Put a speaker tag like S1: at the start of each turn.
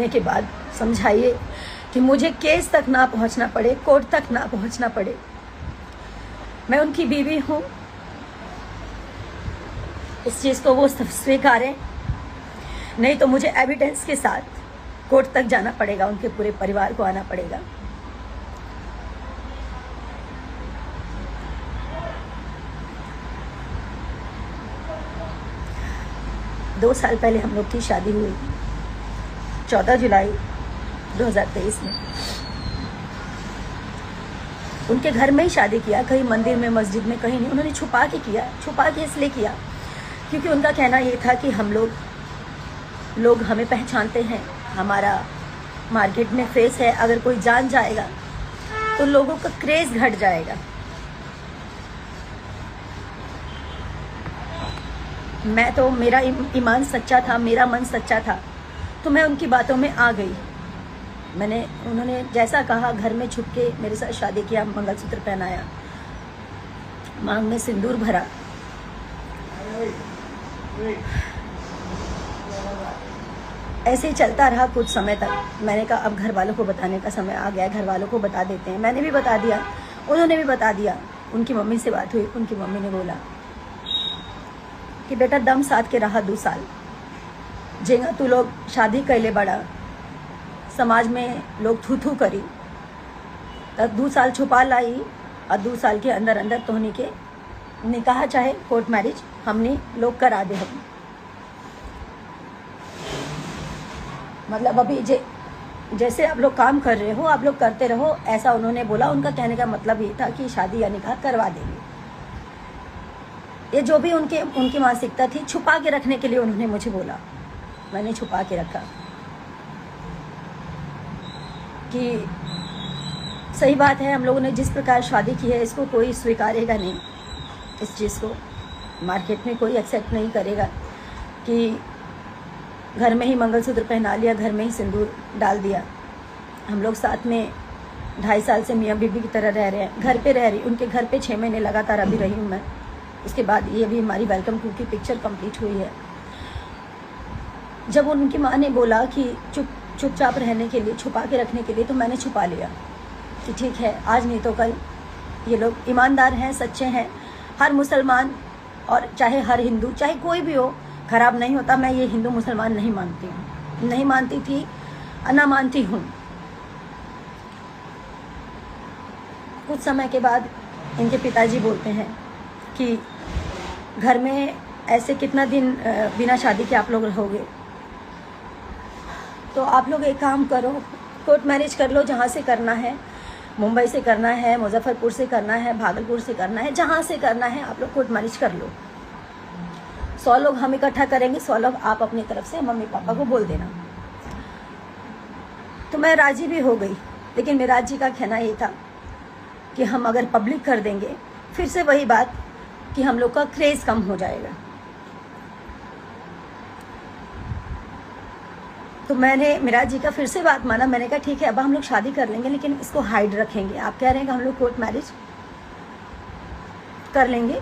S1: होने के बाद समझाइए कि मुझे केस तक ना पहुंचना पड़े, कोर्ट तक ना पहुंचना पड़े। मैं उनकी बीवी हूं, इस चीज को वो स्वीकारें, नहीं तो मुझे एविडेंस के साथ कोर्ट तक जाना पड़ेगा, उनके पूरे परिवार को आना पड़ेगा। दो साल पहले हम लोग की शादी हुई, 14 जुलाई 2023 में। उनके घर में ही शादी किया, कहीं मंदिर में, मस्जिद में, कहीं नहीं। उन्होंने छुपा के किया। छुपा के इसलिए किया क्योंकि उनका कहना ये था कि हम लोग हमें पहचानते हैं, हमारा मार्केट में फेस है, अगर कोई जान जाएगा तो लोगों का क्रेज घट जाएगा। मैं तो, मेरा ईमान सच्चा था, मेरा मन सच्चा था, तो मैं उनकी बातों में आ गई। उन्होंने जैसा कहा, घर में छुप के मेरे साथ शादी किया, मंगलसूत्र पहनाया, मांग में सिंदूर भरा। ऐसे ही चलता रहा कुछ समय तक। मैंने कहा अब घर वालों को बताने का समय आ गया, घर वालों को बता देते हैं। मैंने भी बता दिया, उन्होंने भी बता दिया। उनकी मम्मी से बात हुई, उनकी मम्मी ने बोला कि बेटा दम साथ के रहा 2 साल, जेंगा तू लोग शादी कैले बड़ा, समाज में लोग थू थू करी, तब 2 साल छुपा लाई, और 2 साल के अंदर अंदर तोहनी के निकाह चाहे कोर्ट मैरिज हमने लोग करा दे। हम मतलब अभी जैसे आप लोग काम कर रहे हो, आप लोग करते रहो, ऐसा उन्होंने बोला। उनका कहने का मतलब ये था कि शादी या निकाह करवा देंगे। ये जो भी उनकी मानसिकता थी, छुपा के रखने के लिए उन्होंने मुझे बोला। मैंने छुपा के रखा कि सही बात है, हम लोगों ने जिस प्रकार शादी की है इसको कोई स्वीकारेगा नहीं, इस चीज़ को मार्केट में कोई एक्सेप्ट नहीं करेगा कि घर में ही मंगलसूत्र पहना लिया, घर में ही सिंदूर डाल दिया। हम लोग साथ में 2.5 साल से मियाँ बीबी की तरह रह रहे हैं, घर पे रह रही, उनके घर पे 6 महीने लगातार अभी रही हूँ मैं। उसके बाद ये भी हमारी वेलकम टू की पिक्चर कंप्लीट हुई है। जब उनकी माँ ने बोला कि चुपचाप रहने के लिए, छुपा के रखने के लिए, तो मैंने छुपा लिया कि ठीक है, आज नहीं तो कल ये लोग ईमानदार हैं, सच्चे हैं। हर मुसलमान और चाहे हर हिंदू, चाहे कोई भी हो, खराब नहीं होता। मैं ये हिंदू मुसलमान नहीं मानती हूँ, नहीं मानती थी, ना मानती हूँ। कुछ समय के बाद इनके पिताजी बोलते हैं कि घर में ऐसे कितना दिन बिना शादी के आप लोग रहोगे, तो आप लोग एक काम करो, कोर्ट मैरिज कर लो, जहाँ से करना है, मुंबई से करना है, मुजफ्फरपुर से करना है, भागलपुर से करना है, जहाँ से करना है आप लोग कोर्ट मैरिज कर लो। 100 लोग हम इकट्ठा करेंगे, 100 लोग आप अपनी तरफ से मम्मी पापा को बोल देना। तो मैं राजी भी हो गई, लेकिन मेरा जी का कहना ये था कि हम अगर पब्लिक कर देंगे, फिर से वही बात कि हम लोग का क्रेज कम हो जाएगा। तो मैंने मेरा जी का फिर से बात माना। मैंने कहा ठीक है, अब हम लोग शादी कर लेंगे, लेकिन इसको हाइड रखेंगे। आप कह रहे हैं कि हम लोग कोर्ट मैरिज कर लेंगे,